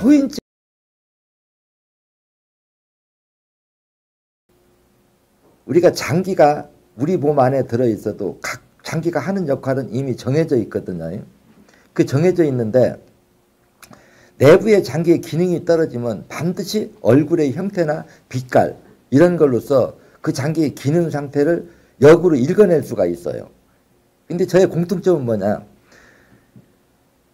소인증 우리가 장기가 우리 몸 안에 들어있어도 각 장기가 하는 역할은 이미 정해져 있거든요. 그 정해져 있는데 내부의 장기의 기능이 떨어지면 반드시 얼굴의 형태나 빛깔 이런 걸로서 그 장기의 기능 상태를 역으로 읽어낼 수가 있어요. 근데 저의 공통점은 뭐냐?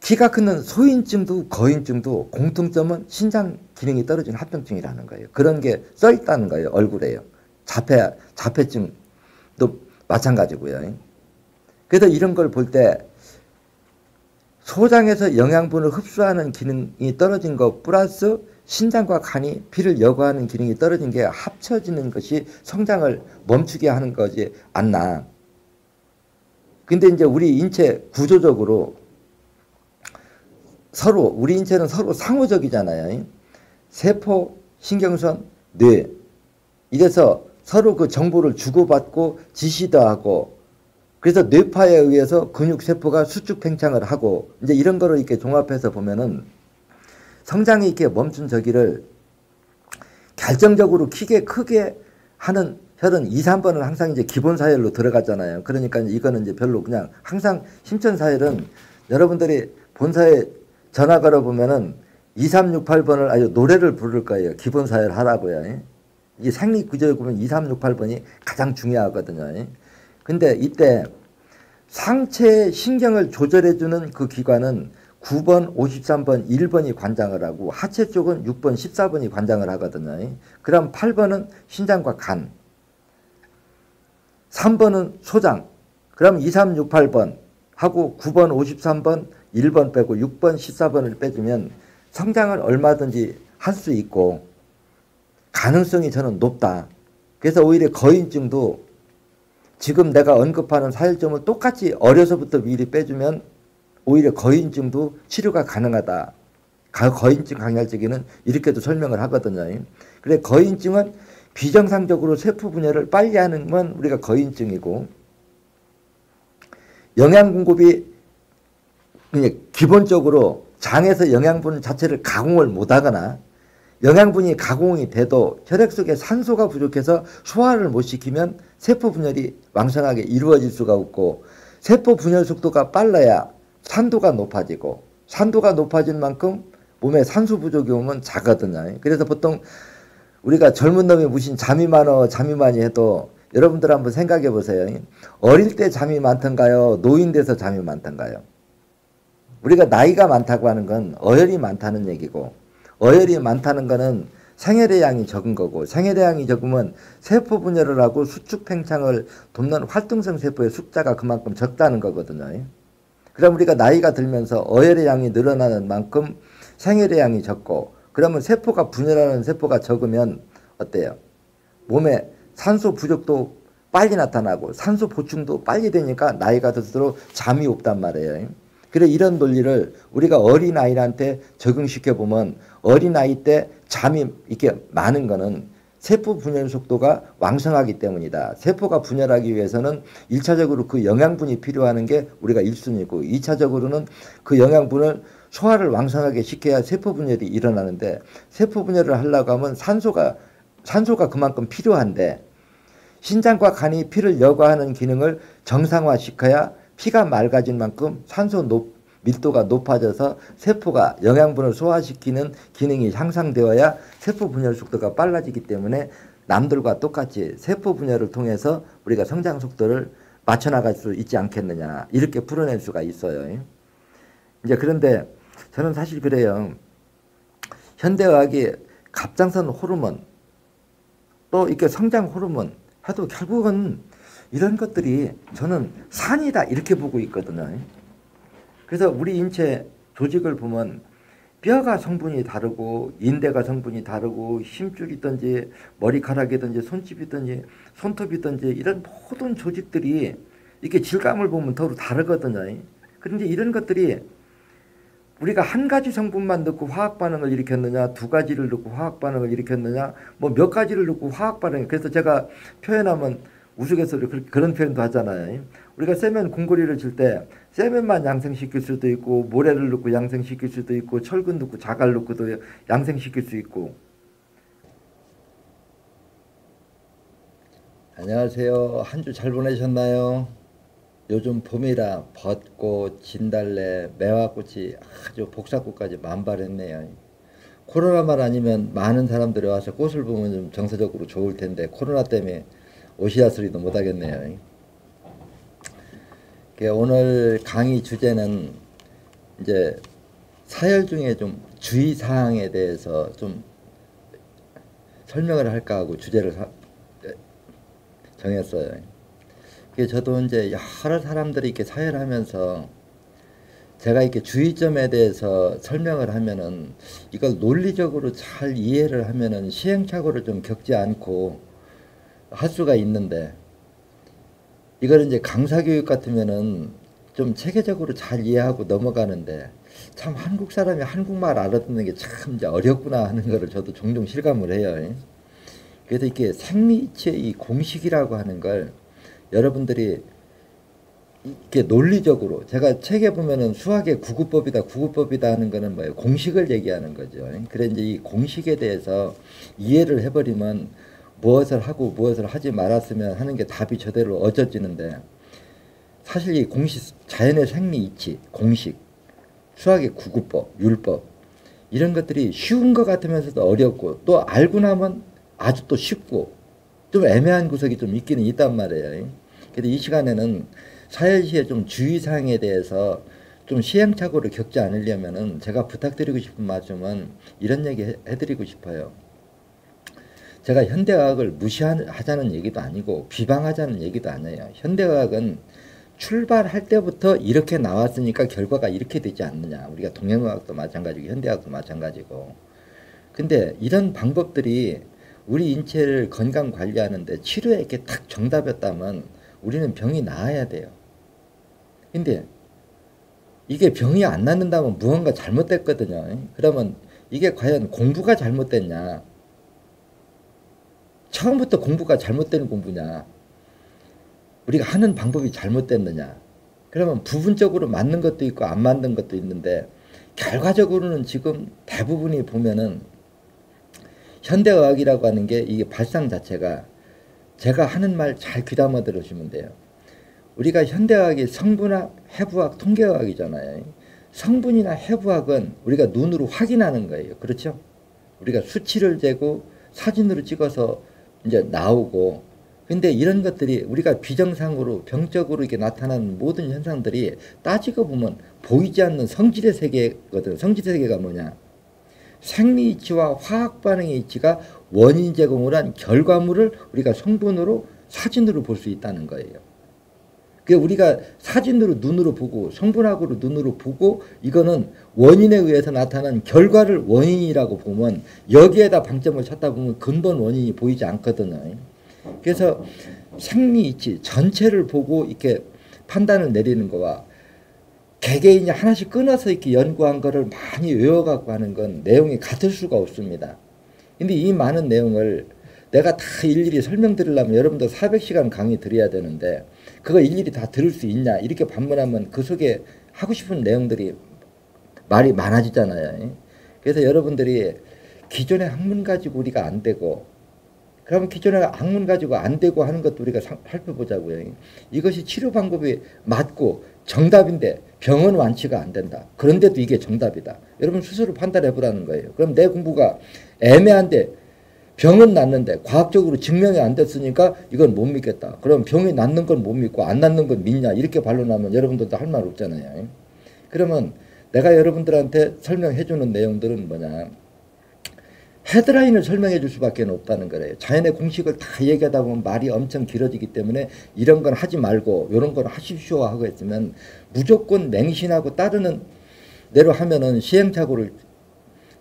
키가 큰 소인증도 거인증도 공통점은 신장 기능이 떨어진 합병증이라는 거예요. 그런 게 써 있다는 거예요. 얼굴에요. 자폐증도 마찬가지고요. 그래서 이런 걸 볼 때 소장에서 영양분을 흡수하는 기능이 떨어진 것 플러스 신장과 간이 피를 여과하는 기능이 떨어진 게 합쳐지는 것이 성장을 멈추게 하는 거지 않나. 근데 이제 우리 인체 구조적으로 서로 우리 인체는 서로 상호적이잖아요. 세포, 신경선, 뇌 이래서 서로 그 정보를 주고받고 지시도 하고 그래서 뇌파에 의해서 근육세포가 수축 팽창을 하고 이제 이런 거를 이렇게 종합해서 보면은 성장이 이렇게 멈춘 저기를 결정적으로 크게 하는 혈은 2, 3번은 항상 이제 기본 사혈로 들어가잖아요. 그러니까 이거는 이제 별로 그냥 항상 심천 사혈은 여러분들이 본사에 전화 걸어 보면은 2, 3, 6, 8번을 아주 노래를 부를 거예요. 기본 사혈 하라고요. 이 생리 구조에 보면 2, 3, 6, 8번이 가장 중요하거든요. 근데 이때 상체 신경을 조절해주는 그 기관은 9번, 53번, 1번이 관장을 하고 하체 쪽은 6번, 14번이 관장을 하거든요. 그럼 8번은 신장과 간, 3번은 소장, 그럼 2, 3, 6, 8번 하고 9번, 53번, 1번 빼고 6번, 14번을 빼주면 성장을 얼마든지 할 수 있고 가능성이 저는 높다. 그래서 오히려 거인증도 지금 내가 언급하는 사혈점을 똑같이 어려서부터 미리 빼주면 오히려 거인증도 치료가 가능하다. 거인증 강약제기는 이렇게도 설명을 하거든요. 그래 거인증은 비정상적으로 세포 분열을 빨리 하는 건 우리가 거인증이고 영양 공급이 기본적으로 장에서 영양분 자체를 가공을 못하거나 영양분이 가공이 돼도 혈액 속에 산소가 부족해서 소화를 못 시키면 세포 분열이 왕성하게 이루어질 수가 없고 세포 분열 속도가 빨라야 산도가 높아지고 산도가 높아진 만큼 몸에 산소 부족이 오면 작거든요. 그래서 보통 우리가 젊은 놈이 무슨 잠이 많이 해도 여러분들 한번 생각해 보세요. 어릴 때 잠이 많던가요? 노인 돼서 잠이 많던가요? 우리가 나이가 많다고 하는 건 어혈이 많다는 얘기고 어혈이 많다는 거는 생혈의 양이 적은 거고 생혈의 양이 적으면 세포 분열을 하고 수축 팽창을 돕는 활동성 세포의 숫자가 그만큼 적다는 거거든요. 그럼 우리가 나이가 들면서 어혈의 양이 늘어나는 만큼 생혈의 양이 적고 그러면 세포가 분열하는 세포가 적으면 어때요? 몸에 산소 부족도 빨리 나타나고 산소 보충도 빨리 되니까 나이가 들수록 잠이 없단 말이에요. 그래 이런 논리를 우리가 어린아이한테 적용시켜보면 어린아이 때 잠이 이렇게 많은 거는 세포 분열 속도가 왕성하기 때문이다. 세포가 분열하기 위해서는 1차적으로 그 영양분이 필요한 게 우리가 1순위고 2차적으로는 그 영양분을 소화를 왕성하게 시켜야 세포 분열이 일어나는데 세포 분열을 하려고 하면 산소가 그만큼 필요한데 신장과 간이 피를 여과하는 기능을 정상화시켜야 피가 맑아진 만큼 산소 밀도가 높아져서 세포가 영양분을 소화시키는 기능이 향상되어야 세포 분열 속도가 빨라지기 때문에 남들과 똑같이 세포 분열을 통해서 우리가 성장 속도를 맞춰나갈 수 있지 않겠느냐 이렇게 풀어낼 수가 있어요. 이제 그런데 저는 사실 그래요. 현대의학이 갑상선 호르몬 또 이렇게 성장 호르몬 해도 결국은 이런 것들이 저는 산이다 이렇게 보고 있거든요. 그래서 우리 인체 조직을 보면 뼈가 성분이 다르고 인대가 성분이 다르고 힘줄이든지 머리카락이든지 손집이든지 손톱이든지 이런 모든 조직들이 이렇게 질감을 보면 서로 다르거든요. 그런데 이런 것들이 우리가 한 가지 성분만 넣고 화학 반응을 일으켰느냐 두 가지를 넣고 화학 반응을 일으켰느냐 뭐 몇 가지를 넣고 화학 반응 그래서 제가 표현하면 우스갯소리로 그런 표현도 하잖아요. 우리가 세면 공고리를 칠 때 세면만 양생시킬 수도 있고 모래를 넣고 양생시킬 수도 있고 철근 넣고 자갈 넣고도 양생시킬 수 있고. 안녕하세요. 한 주 잘 보내셨나요? 요즘 봄이라 벚꽃, 진달래, 매화꽃이 아주 복사꽃까지 만발했네요. 코로나만 아니면 많은 사람들이 와서 꽃을 보면 좀 정서적으로 좋을 텐데 코로나 때문에 오시라 소리도 못 하겠네요. 오늘 강의 주제는 이제 사열 중에 좀 주의 사항에 대해서 좀 설명을 할까 하고 주제를 정했어요. 저도 이제 여러 사람들이 이렇게 사열하면서 제가 이렇게 주의점에 대해서 설명을 하면은 이걸 논리적으로 잘 이해를 하면은 시행착오를 좀 겪지 않고 할 수가 있는데, 이걸 이제 강사교육 같으면은 좀 체계적으로 잘 이해하고 넘어가는데, 참 한국 사람이 한국말 알아듣는 게 참 이제 어렵구나 하는 거를 저도 종종 실감을 해요. 그래서 이렇게 생리치의 이 공식이라고 하는 걸 여러분들이 이렇게 논리적으로, 제가 책에 보면은 수학의 구구법이다 하는 거는 뭐예요? 공식을 얘기하는 거죠. 그래 이제 이 공식에 대해서 이해를 해버리면 무엇을 하고 무엇을 하지 말았으면 하는 게 답이 저대로 얻어지는데, 사실 이 공식, 자연의 생리 이치, 공식, 수학의 구구법, 율법, 이런 것들이 쉬운 것 같으면서도 어렵고 또 알고 나면 아주 또 쉽고 좀 애매한 구석이 좀 있기는 있단 말이에요. 그래서 이 시간에는 사열시의 좀 주의사항에 대해서 좀 시행착오를 겪지 않으려면은 제가 부탁드리고 싶은 말씀은 이런 얘기 해드리고 싶어요. 제가 현대과학을 무시하자는 얘기도 아니고 비방하자는 얘기도 아니에요. 현대과학은 출발할 때부터 이렇게 나왔으니까 결과가 이렇게 되지 않느냐. 우리가 동양과학도 마찬가지고 현대과학도 마찬가지고. 근데 이런 방법들이 우리 인체를 건강 관리하는데 치료에 이렇게 딱 정답이었다면 우리는 병이 나아야 돼요. 근데 이게 병이 안 낫는다면 무언가 잘못됐거든요. 그러면 이게 과연 공부가 잘못됐냐? 처음부터 공부가 잘못된 공부냐? 우리가 하는 방법이 잘못됐느냐? 그러면 부분적으로 맞는 것도 있고 안 맞는 것도 있는데, 결과적으로는 지금 대부분이 보면은 현대의학이라고 하는 게 이게 발상 자체가, 제가 하는 말 잘 귀담아 들으시면 돼요. 우리가 현대의학이 성분학, 해부학, 통계학이잖아요. 성분이나 해부학은 우리가 눈으로 확인하는 거예요. 그렇죠? 우리가 수치를 재고 사진으로 찍어서 이제 나오고, 근데 이런 것들이 우리가 비정상으로 병적으로 이렇게 나타나는 모든 현상들이 따지고 보면 보이지 않는 성질의 세계거든. 성질의 세계가 뭐냐? 생리 이치와 화학 반응의 이치가 원인 제공을 한 결과물을 우리가 성분으로 사진으로 볼 수 있다는 거예요. 그 우리가 사진으로 눈으로 보고 성분학으로 눈으로 보고 이거는 원인에 의해서 나타난 결과를 원인이라고 보면, 여기에다 방점을 찾다 보면 근본 원인이 보이지 않거든요. 그래서 생리 이치 전체를 보고 이렇게 판단을 내리는 거와 개개인이 하나씩 끊어서 이렇게 연구한 거를 많이 외워갖고 하는 건 내용이 같을 수가 없습니다. 근데 이 많은 내용을 내가 다 일일이 설명드리려면 여러분들 400시간 강의 드려야 되는데, 그거 일일이 다 들을 수 있냐? 이렇게 반문하면 그 속에 하고 싶은 내용들이 말이 많아지잖아요. 그래서 여러분들이 기존의 학문 가지고 우리가 안 되고, 그러면 기존의 학문 가지고 안 되고 하는 것도 우리가 살펴보자고요. 이것이 치료 방법이 맞고 정답인데 병은 완치가 안 된다. 그런데도 이게 정답이다. 여러분 스스로 판단해 보라는 거예요. 그럼 내 공부가 애매한데 병은 낫는데 과학적으로 증명이 안 됐으니까 이건 못 믿겠다. 그럼 병이 낫는 건 못 믿고 안 낫는 건 믿냐? 이렇게 반론하면 여러분들도 할 말 없잖아요. 그러면 내가 여러분들한테 설명해 주는 내용들은 뭐냐? 헤드라인을 설명해 줄 수밖에 없다는 거예요. 자연의 공식을 다 얘기하다 보면 말이 엄청 길어지기 때문에 이런 건 하지 말고 이런 건 하십시오 하고 했으면 무조건 맹신하고 따르는 대로 하면은 시행착오를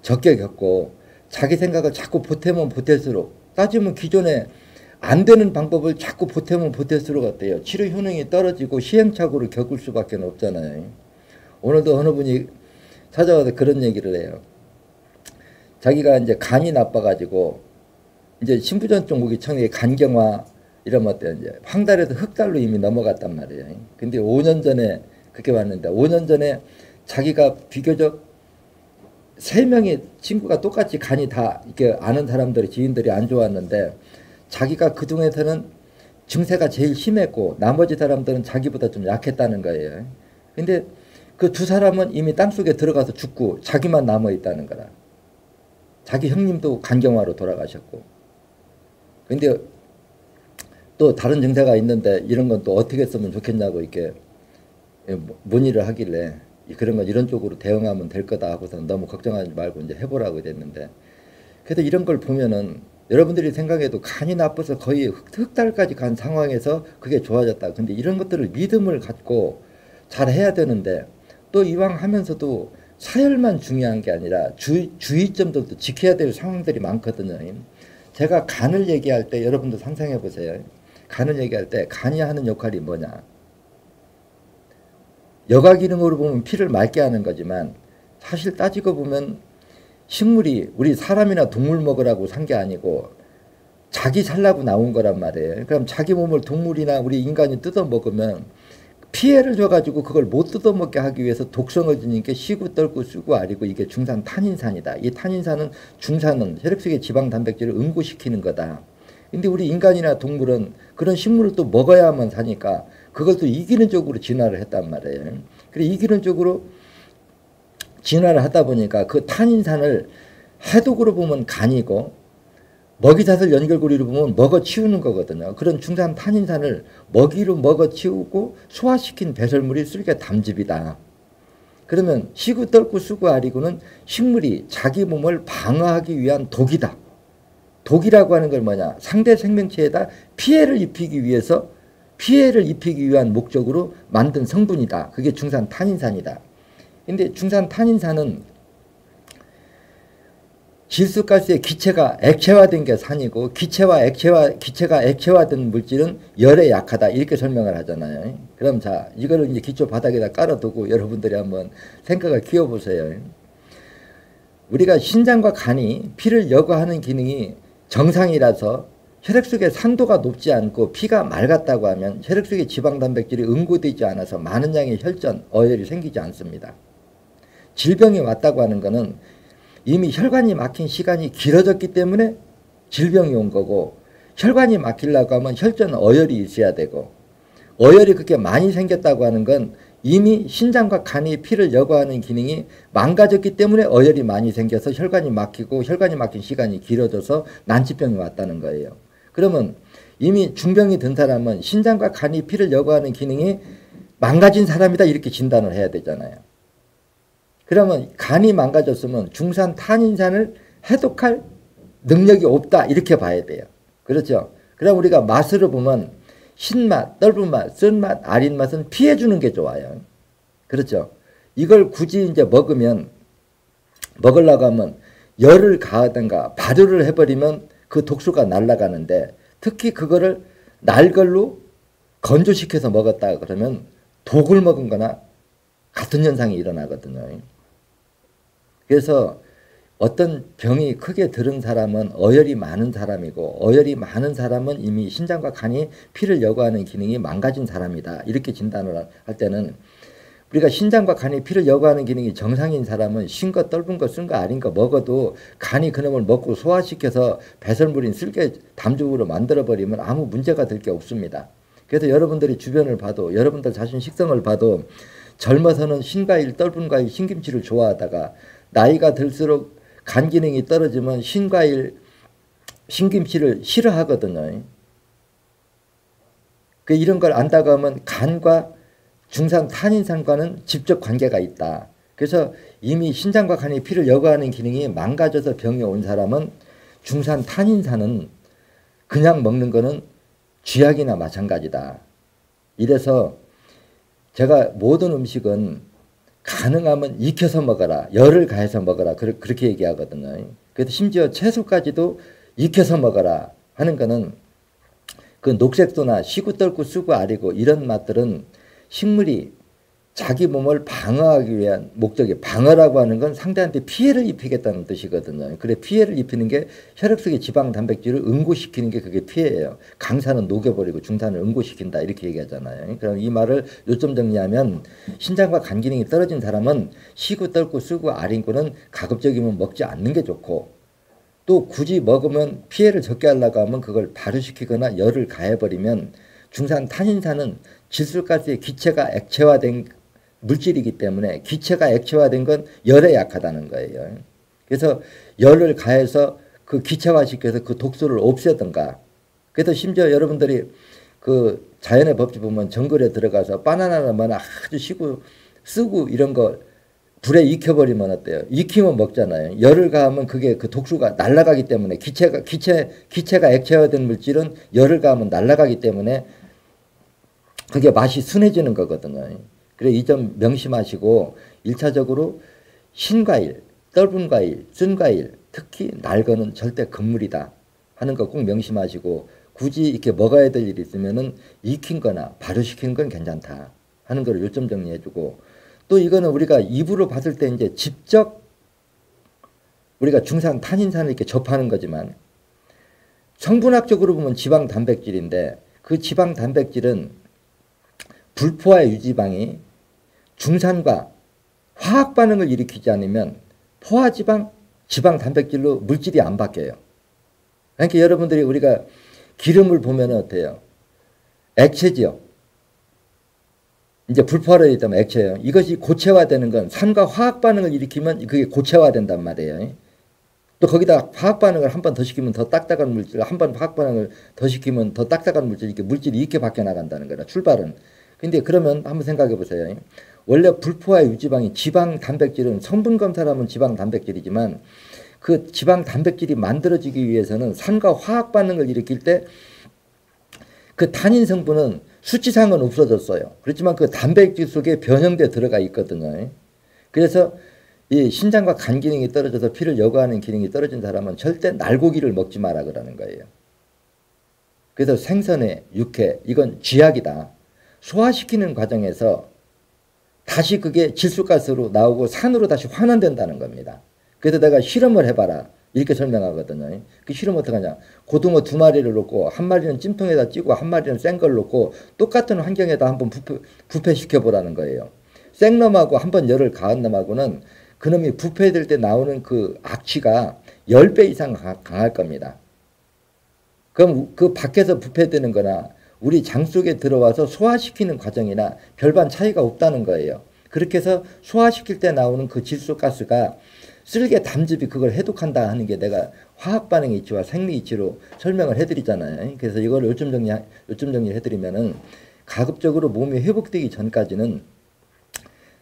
적게 겪고, 자기 생각을 자꾸 보태면 보탤수록, 따지면 기존에 안 되는 방법을 자꾸 보태면 보탤수록 어때요? 치료 효능이 떨어지고 시행착오를 겪을 수밖에 없잖아요. 오늘도 어느 분이 찾아와서 그런 얘기를 해요. 자기가 이제 간이 나빠가지고 이제 신부전증 오기 전에 간경화 이러면 어때요? 이제 황달에서 흑달로 이미 넘어갔단 말이에요. 근데 5년 전에 그렇게 왔는데 5년 전에 자기가 비교적 3명의 친구가 똑같이 간이 다 이렇게 아는 사람들이 지인들이 안 좋았는데 자기가 그중에서는 증세가 제일 심했고 나머지 사람들은 자기보다 좀 약했다는 거예요. 근데 그 두 사람은 이미 땅속에 들어가서 죽고 자기만 남아 있다는 거라. 자기 형님도 간경화로 돌아가셨고. 근데 또 다른 증세가 있는데 이런 건 또 어떻게 쓰면 좋겠냐고 이렇게 문의를 하길래 그런 건 이런 쪽으로 대응하면 될 거다 하고서는 너무 걱정하지 말고 이제 해보라고 됐는데, 그래도 이런 걸 보면은 여러분들이 생각해도 간이 나빠서 거의 흑달까지 간 상황에서 그게 좋아졌다. 근데 이런 것들을 믿음을 갖고 잘 해야 되는데 또 이왕 하면서도 사열만 중요한 게 아니라 주의점들도 지켜야 될 상황들이 많거든요. 제가 간을 얘기할 때 여러분도 상상해 보세요. 간을 얘기할 때 간이 하는 역할이 뭐냐. 여가 기능으로 보면 피를 맑게 하는 거지만 사실 따지고 보면 식물이 우리 사람이나 동물 먹으라고 산 게 아니고 자기 살라고 나온 거란 말이에요. 그럼 자기 몸을 동물이나 우리 인간이 뜯어 먹으면 피해를 줘가지고 그걸 못 뜯어 먹게 하기 위해서 독성을 지닌 게 시구, 떨구, 쓰고, 아리고 이게 중산 탄인산이다. 이 탄인산은 중산은 혈액 속의 지방 단백질을 응고시키는 거다. 근데 우리 인간이나 동물은 그런 식물을 또 먹어야만 사니까 그걸 또 이기는 쪽으로 진화를 했단 말이에요. 그래 이기는 쪽으로 진화를 하다 보니까 그 탄인산을 해독으로 보면 간이고 먹이사슬 연결고리로 보면 먹어치우는 거거든요. 그런 중산 탄인산을 먹이로 먹어치우고 소화시킨 배설물이 쓸개 담즙이다. 그러면 시구, 떨구, 쓰고, 아리고는 식물이 자기 몸을 방어하기 위한 독이다. 독이라고 하는 걸 뭐냐? 상대 생명체에다 피해를 입히기 위한 목적으로 만든 성분이다. 그게 중산 탄인산이다. 근데 중산 탄인산은 질소가스의 기체가 액체화된 게 산이고 기체가 액체화된 물질은 열에 약하다. 이렇게 설명을 하잖아요. 그럼 자, 이거를 이제 기초 바닥에다 깔아두고 여러분들이 한번 생각을 키워보세요. 우리가 신장과 간이 피를 여과하는 기능이 정상이라서 혈액 속의 산도가 높지 않고 피가 맑았다고 하면 혈액 속의 지방 단백질이 응고되지 않아서 많은 양의 혈전, 어혈이 생기지 않습니다. 질병이 왔다고 하는 것은 이미 혈관이 막힌 시간이 길어졌기 때문에 질병이 온 거고, 혈관이 막히려고 하면 혈전, 어혈이 있어야 되고, 어혈이 그렇게 많이 생겼다고 하는 건 이미 신장과 간이 피를 여과하는 기능이 망가졌기 때문에 어혈이 많이 생겨서 혈관이 막히고 혈관이 막힌 시간이 길어져서 난치병이 왔다는 거예요. 그러면 이미 중병이 든 사람은 신장과 간이 피를 여과하는 기능이 망가진 사람이다 이렇게 진단을 해야 되잖아요. 그러면 간이 망가졌으면 중산 탄인산을 해독할 능력이 없다 이렇게 봐야 돼요. 그렇죠? 그럼 우리가 맛으로 보면 신맛, 떫은맛, 쓴맛, 아린맛은 피해주는 게 좋아요. 그렇죠? 이걸 굳이 이제 먹으려고 하면 열을 가하든가 발효를 해버리면 그 독소가 날아가는데, 특히 그거를 날걸로 건조시켜서 먹었다 그러면 독을 먹은 거나 같은 현상이 일어나거든요. 그래서 어떤 병이 크게 들은 사람은 어혈이 많은 사람이고, 어혈이 많은 사람은 이미 신장과 간이 피를 여과하는 기능이 망가진 사람이다. 이렇게 진단을 할 때는 우리가 신장과 간이 피를 여과하는 기능이 정상인 사람은 신 거, 떫은 거, 쓴 거, 아린 거 먹어도 간이 그놈을 먹고 소화시켜서 배설물인 쓸개 담즙으로 만들어버리면 아무 문제가 될 게 없습니다. 그래서 여러분들이 주변을 봐도, 여러분들 자신 식성을 봐도 젊어서는 신과일, 떫은 과일, 신김치를 좋아하다가 나이가 들수록 간 기능이 떨어지면 신과일, 신김치를 싫어하거든요. 이런 걸 안다고 하면 간과 중산 탄인산과는 직접 관계가 있다. 그래서 이미 신장과 간이 피를 여과하는 기능이 망가져서 병이 온 사람은 중산 탄인산은 그냥 먹는 거는 쥐약이나 마찬가지다. 이래서 제가 모든 음식은 가능하면 익혀서 먹어라, 열을 가해서 먹어라 그렇게 얘기하거든요. 그래서 심지어 채소까지도 익혀서 먹어라 하는 거는 그 녹색소나 시구, 떨구, 쓰고, 아리고 이런 맛들은 식물이 자기 몸을 방어하기 위한 목적이, 방어라고 하는 건 상대한테 피해를 입히겠다는 뜻이거든요. 그래 피해를 입히는 게 혈액 속의 지방 단백질을 응고시키는 게 그게 피해예요. 강산은 녹여버리고 중산을 응고시킨다 이렇게 얘기하잖아요. 그럼 이 말을 요점 정리하면 신장과 간 기능이 떨어진 사람은 시구, 떨고, 쓰고, 아린고는 가급적이면 먹지 않는 게 좋고, 또 굳이 먹으면 피해를 적게 하려고 하면 그걸 발효시키거나 열을 가해버리면 중산 탄닌산은 질소가스의 기체가 액체화된 물질이기 때문에, 기체가 액체화된 건 열에 약하다는 거예요. 그래서 열을 가해서 그 기체화시켜서 그 독소를 없애든가. 그래서 심지어 여러분들이 그 자연의 법칙 보면 정글에 들어가서 바나나나 뭐나 아주 시고 쓰고 이런 거 불에 익혀버리면 어때요? 익히면 먹잖아요. 열을 가하면 그게 그 독소가 날아가기 때문에, 기체가 액체화된 물질은 열을 가하면 날아가기 때문에 그게 맛이 순해지는 거거든요. 그래 이 점 명심하시고, 1차적으로 신과일, 떫은 과일, 쓴 과일, 특히 날 거는 절대 금물이다 하는 거 꼭 명심하시고, 굳이 이렇게 먹어야 될 일이 있으면은 익힌 거나 발효시킨 건 괜찮다 하는 거를 요점 정리해주고, 또 이거는 우리가 입으로 봤을 때 이제 직접 우리가 중산 탄닌산을 이렇게 접하는 거지만, 성분학적으로 보면 지방 단백질인데, 그 지방 단백질은 불포화의 유지방이 중산과 화학 반응을 일으키지 않으면 포화지방, 지방 단백질로 물질이 안 바뀌어요. 그러니까 여러분들이 우리가 기름을 보면 어때요? 액체지요. 이제 불포화로 되기 때문에 액체예요. 이것이 고체화되는 건 산과 화학 반응을 일으키면 그게 고체화된단 말이에요. 또 거기다 화학 반응을 한 번 더 시키면 더 딱딱한 물질, 한 번 화학 반응을 더 시키면 더 딱딱한 물질, 이렇게 물질이 이렇게 바뀌어 나간다는 거라, 출발은. 근데 그러면 한번 생각해 보세요. 원래 불포화 유지방이, 지방 단백질은 성분 검사를 하면 지방 단백질이지만, 그 지방 단백질이 만들어지기 위해서는 산과 화학 반응을 일으킬 때 그 탄닌 성분은 수치상은 없어졌어요. 그렇지만 그 단백질 속에 변형돼 들어가 있거든요. 그래서 이 신장과 간 기능이 떨어져서 피를 여과하는 기능이 떨어진 사람은 절대 날고기를 먹지 마라 그러는 거예요. 그래서 생선회, 육회, 이건 쥐약이다. 소화시키는 과정에서 다시 그게 질소가스로 나오고 산으로 다시 환원된다는 겁니다. 그래서 내가 실험을 해봐라 이렇게 설명하거든요. 그 실험 어떻게 하냐. 고등어 2마리를 넣고, 한 마리는 찜통에다 찌고 한 마리는 센 걸 넣고 똑같은 환경에다 한번 부패시켜보라는 거예요. 생놈하고 한번 열을 가한 놈하고는 그놈이 부패될 때 나오는 그 악취가 10배 이상 강할 겁니다. 그럼 그 밖에서 부패되는 거나 우리 장 속에 들어와서 소화시키는 과정이나 별반 차이가 없다는 거예요. 그렇게 해서 소화시킬 때 나오는 그 질소가스가 쓸개 담즙이 그걸 해독한다 하는 게 내가 화학 반응 이치와 생리 이치로 설명을 해드리잖아요. 그래서 이걸 요점 정리 해드리면은, 가급적으로 몸이 회복되기 전까지는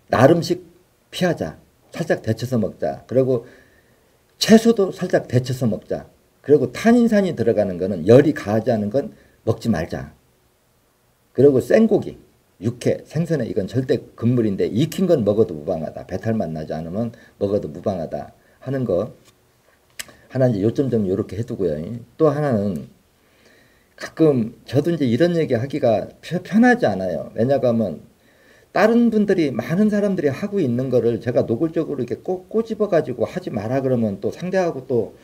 날 음식 피하자. 살짝 데쳐서 먹자. 그리고 채소도 살짝 데쳐서 먹자. 그리고 탄닌산이 들어가는 거는, 열이 가하지 않은 건 먹지 말자. 그리고 생고기, 육회, 생선회 이건 절대 금물인데 익힌 건 먹어도 무방하다. 배탈만 나지 않으면 먹어도 무방하다 하는 거 하나 이제 요점 정리 이렇게 해두고요. 또 하나는, 가끔 저도 이제 이런 얘기 하기가 편하지 않아요. 왜냐고 하면 다른 분들이, 많은 사람들이 하고 있는 거를 제가 노골적으로 이렇게 꼭 꼬집어 가지고 하지 마라 그러면 또 상대하고 또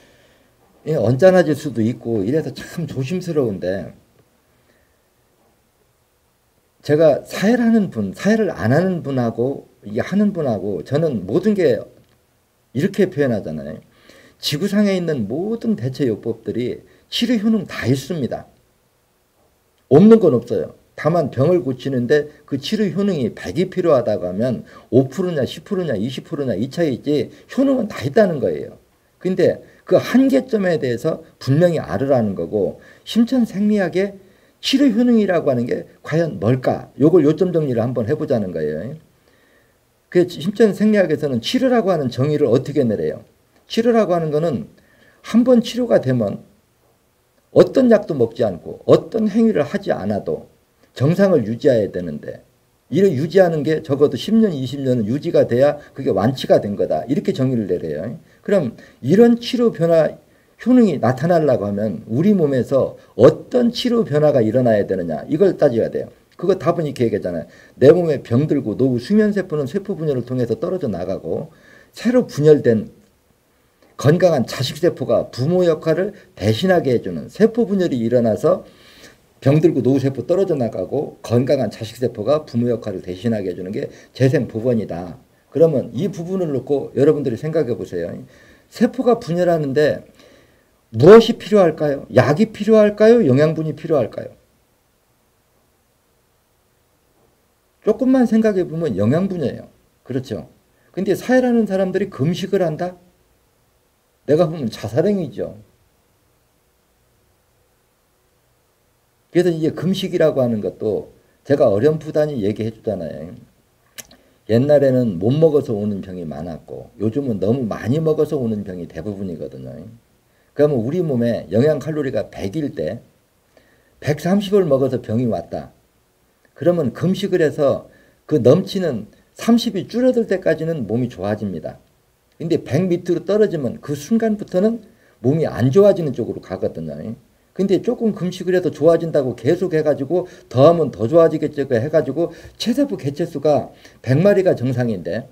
언짢아질 수도 있고 이래서 참 조심스러운데, 제가 사회를 하는 분, 사회를 안 하는 분하고 이게 하는 분하고 저는 모든 게 이렇게 표현하잖아요. 지구상에 있는 모든 대체 요법들이 치료 효능 다 있습니다. 없는 건 없어요. 다만 병을 고치는데 그 치료 효능이 100이 필요하다고 하면 5%냐 10%냐 20%냐 이 차이지 효능은 다 있다는 거예요. 근데 그 한계점에 대해서 분명히 알으라는 거고, 심천생리학의 치료 효능이라고 하는 게 과연 뭘까? 요걸 요점 정리를 한번 해보자는 거예요. 그 심천생리학에서는 치료라고 하는 정의를 어떻게 내려요? 치료라고 하는 거는 한 번 치료가 되면 어떤 약도 먹지 않고 어떤 행위를 하지 않아도 정상을 유지해야 되는데, 이를 유지하는 게 적어도 10년, 20년은 유지가 돼야 그게 완치가 된 거다. 이렇게 정의를 내려요. 그럼 이런 치료 변화 효능이 나타나려고 하면 우리 몸에서 어떤 치료 변화가 일어나야 되느냐, 이걸 따져야 돼요. 그거 답은 이렇게 얘기하잖아요. 내 몸에 병들고 노후 수면세포는 세포 분열을 통해서 떨어져 나가고 새로 분열된 건강한 자식세포가 부모 역할을 대신하게 해주는 세포 분열이 일어나서 병들고 노후세포 떨어져 나가고 건강한 자식세포가 부모 역할을 대신하게 해주는 게 재생법원이다. 그러면 이 부분을 놓고 여러분들이 생각해 보세요. 세포가 분열하는데 무엇이 필요할까요? 약이 필요할까요? 영양분이 필요할까요? 조금만 생각해 보면 영양분이에요. 그렇죠? 근데 사회라는 사람들이 금식을 한다? 내가 보면 자살행위죠. 그래서 이제 금식이라고 하는 것도 제가 어렴풋하니 얘기해 주잖아요. 옛날에는 못 먹어서 오는 병이 많았고 요즘은 너무 많이 먹어서 오는 병이 대부분이거든요. 그러면 우리 몸에 영양 칼로리가 100일 때 130을 먹어서 병이 왔다. 그러면 금식을 해서 그 넘치는 30이 줄어들 때까지는 몸이 좋아집니다. 근데 100 밑으로 떨어지면 그 순간부터는 몸이 안 좋아지는 쪽으로 가거든요. 근데 조금 금식을 해도 좋아진다고 계속 해가지고 더하면 더 좋아지겠죠 해가지고 체세포 개체수가 100마리가 정상인데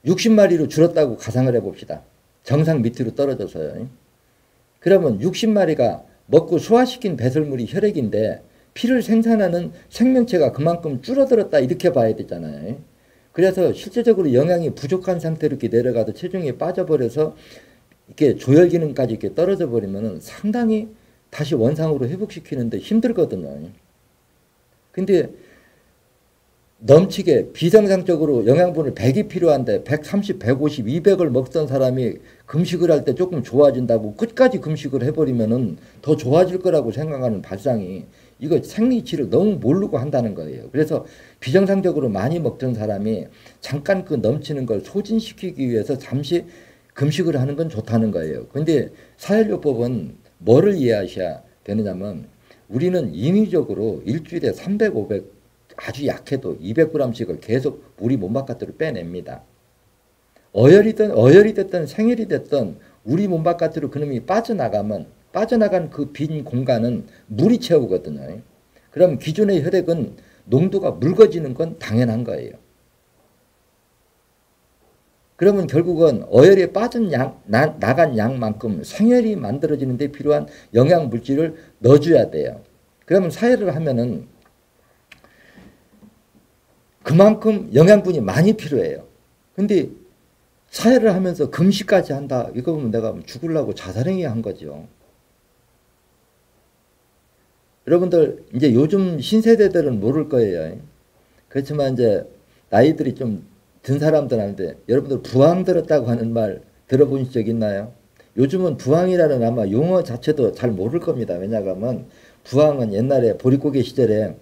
60마리로 줄었다고 가상을 해봅시다. 정상 밑으로 떨어져서요. 그러면 60마리가 먹고 소화시킨 배설물이 혈액인데 피를 생산하는 생명체가 그만큼 줄어들었다 이렇게 봐야 되잖아요. 그래서 실제적으로 영양이 부족한 상태로 이렇게 내려가도 체중이 빠져버려서 이렇게 조혈 기능까지 이렇게 떨어져 버리면 상당히 다시 원상으로 회복시키는데 힘들거든요. 근데 넘치게 비정상적으로 영양분을 100이 필요한데 130, 150, 200을 먹던 사람이 금식을 할 때 조금 좋아진다고 끝까지 금식을 해버리면 더 좋아질 거라고 생각하는 발상이 이거 생리치를 너무 모르고 한다는 거예요. 그래서 비정상적으로 많이 먹던 사람이 잠깐 그 넘치는 걸 소진시키기 위해서 잠시 금식을 하는 건 좋다는 거예요. 그런데 사혈요법은 뭐를 이해하셔야 되느냐면 우리는 인위적으로 일주일에 300, 500 아주 약해도 200g씩을 계속 우리 몸 바깥으로 빼냅니다. 어혈이 됐든 생혈이 됐든 우리 몸 바깥으로 그놈이 빠져나가면 빠져나간 그 빈 공간은 물이 채우거든요. 그럼 기존의 혈액은 농도가 묽어지는 건 당연한 거예요. 그러면 결국은 어혈에 빠진 나간 양만큼 생혈이 만들어지는 데 필요한 영양 물질을 넣어줘야 돼요. 그러면 사혈을 하면은 그만큼 영양분이 많이 필요해요. 근데 사혈을 하면서 금식까지 한다. 이거 보면 내가 죽으려고 자살행위 한 거죠. 여러분들 이제 요즘 신세대들은 모를 거예요. 그렇지만 이제 나이들이 좀 든 사람들한테 여러분들 부항 들었다고 하는 말 들어보신 적 있나요? 요즘은 부항이라는 아마 용어 자체도 잘 모를 겁니다. 왜냐하면 부항은 옛날에 보릿고개 시절에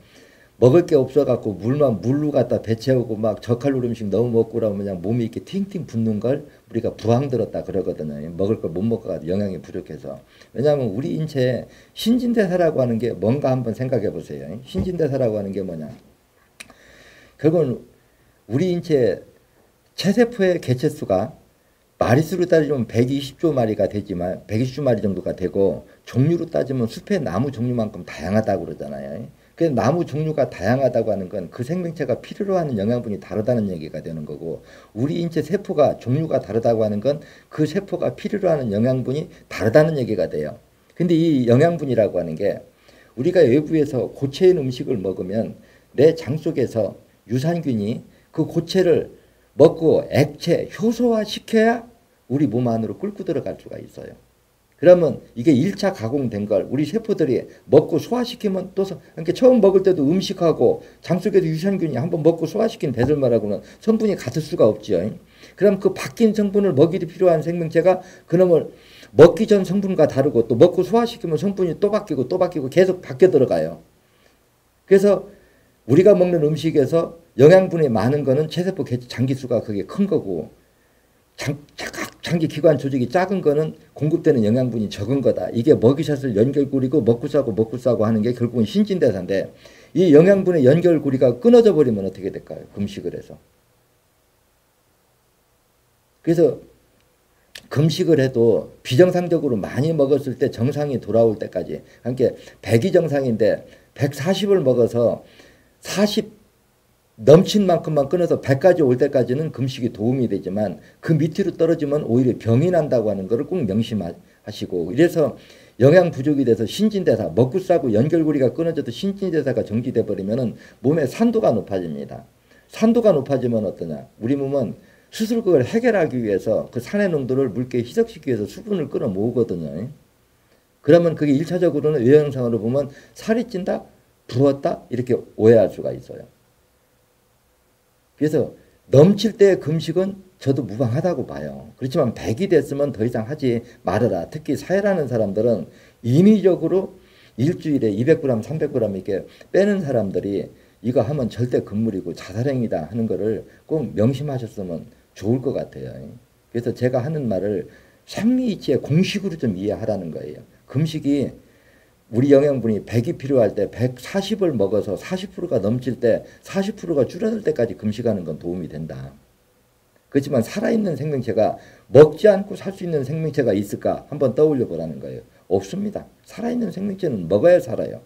먹을 게 없어갖고 물로 갖다 배 채우고 막 저칼로리 음식 너무 먹고 그러면 그냥 몸이 이렇게 팅팅 붓는 걸 우리가 부항 들었다 그러거든요. 먹을 걸 못 먹어가지고 영양이 부족해서. 왜냐하면 우리 인체에 신진대사라고 하는 게 뭔가 한번 생각해 보세요. 신진대사라고 하는 게 뭐냐. 결국은 우리 인체 체세포의 개체수가 마리수로 따지면 120조 마리가 되지만 120조 마리 정도가 되고 종류로 따지면 숲의 나무 종류만큼 다양하다고 그러잖아요. 그래서 나무 종류가 다양하다고 하는 건 그 생명체가 필요로 하는 영양분이 다르다는 얘기가 되는 거고 우리 인체 세포가 종류가 다르다고 하는 건 그 세포가 필요로 하는 영양분이 다르다는 얘기가 돼요. 근데 이 영양분이라고 하는 게 우리가 외부에서 고체인 음식을 먹으면 내 장 속에서 유산균이 그 고체를 먹고 액체, 효소화 시켜야 우리 몸 안으로 끓고 들어갈 수가 있어요. 그러면 이게 1차 가공된 걸 우리 세포들이 먹고 소화시키면 또 그러니까 처음 먹을 때도 음식하고 장 속에서 유산균이 한번 먹고 소화시킨 배설물하고는 성분이 같을 수가 없지요. 그럼 그 바뀐 성분을 먹이도 필요한 생명체가 그놈을 먹기 전 성분과 다르고 또 먹고 소화시키면 성분이 또 바뀌고 계속 바뀌어 들어가요. 그래서 우리가 먹는 음식에서 영양분이 많은 거는 체세포 장기수가 그게 큰 거고 장기기관 조직이 작은 거는 공급되는 영양분이 적은 거다. 이게 먹이샷을 연결고리고 먹고 싸고 하는 게 결국은 신진대사인데 이 영양분의 연결고리가 끊어져 버리면 어떻게 될까요? 금식을 해서. 그래서 금식을 해도 비정상적으로 많이 먹었을 때 정상이 돌아올 때까지 그러니까 100이 정상인데 140을 먹어서 40 넘친 만큼만 끊어서 100까지 올 때까지는 금식이 도움이 되지만 그 밑으로 떨어지면 오히려 병이 난다고 하는 것을 꼭 명심하시고, 이래서 영양 부족이 돼서 신진대사, 먹고 싸고 연결고리가 끊어져도 신진대사가 정지돼 버리면 몸의 산도가 높아집니다. 산도가 높아지면 어떠냐, 우리 몸은 스스로 그걸 해결하기 위해서 그 산의 농도를 물기에 희석시키기 위해서 수분을 끌어 모으거든요. 그러면 그게 1차적으로는 외형상으로 보면 살이 찐다, 부었다 이렇게 오해할 수가 있어요. 그래서 넘칠 때의 금식은 저도 무방하다고 봐요. 그렇지만 100이 됐으면 더 이상 하지 말아라. 특히 사회라는 사람들은 인위적으로 일주일에 200g, 300g 이렇게 빼는 사람들이 이거 하면 절대 금물이고 자살행위다 하는 거를 꼭 명심하셨으면 좋을 것 같아요. 그래서 제가 하는 말을 생리이치의 공식으로 좀 이해하라는 거예요. 금식이 우리 영양분이 100이 필요할 때 140을 먹어서 40%가 넘칠 때 40%가 줄어들 때까지 금식하는 건 도움이 된다. 그렇지만 살아있는 생명체가 먹지 않고 살 수 있는 생명체가 있을까 한번 떠올려 보라는 거예요. 없습니다. 살아있는 생명체는 먹어야 살아요.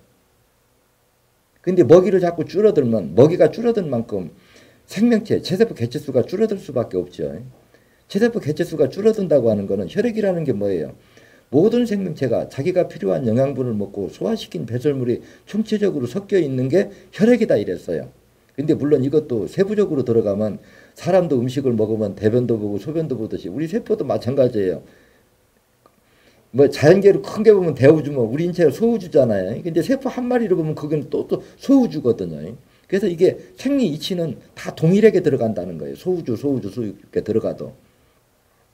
근데 먹이를 자꾸 줄어들면 먹이가 줄어든 만큼 생명체, 체세포 개체수가 줄어들 수밖에 없죠. 체세포 개체수가 줄어든다고 하는 거는 혈액이라는 게 뭐예요? 모든 생명체가 자기가 필요한 영양분을 먹고 소화시킨 배설물이 총체적으로 섞여 있는 게 혈액이다 이랬어요. 근데 물론 이것도 세부적으로 들어가면 사람도 음식을 먹으면 대변도 보고 소변도 보듯이 우리 세포도 마찬가지예요. 뭐 자연계로 큰 게 보면 대우주면 우리 인체가 소우주잖아요. 근데 세포 한 마리를 보면 그건 또 소우주거든요. 그래서 이게 생리 이치는 다 동일하게 들어간다는 거예요. 소우주 이렇게 들어가도.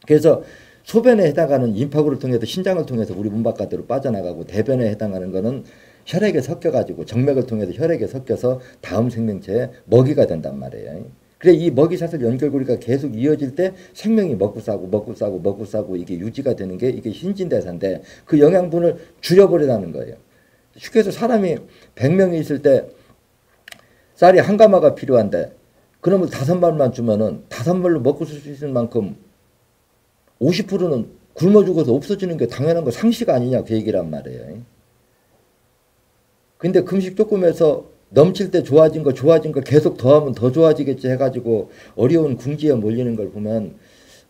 그래서 소변에 해당하는 임파구를 통해서 신장을 통해서 우리 문 바깥으로 빠져나가고, 대변에 해당하는 거는 혈액에 섞여가지고 정맥을 통해서 혈액에 섞여서 다음 생명체에 먹이가 된단 말이에요. 그래 이 먹이사슬 연결고리가 계속 이어질 때 생명이 먹고 싸고 이게 유지가 되는 게 이게 신진대사인데 그 영양분을 줄여버리라는 거예요. 쉽게 해서 사람이 100명이 있을 때 쌀이 한 가마가 필요한데 그러면 5말만 주면은 5말로 먹고 쓸 수 있을 만큼 50%는 굶어 죽어서 없어지는 게 당연한 거 상식 아니냐 그 얘기란 말이에요. 근데 금식 조금 해서 넘칠 때 좋아진 거 계속 더하면 더 좋아지겠지 해가지고 어려운 궁지에 몰리는 걸 보면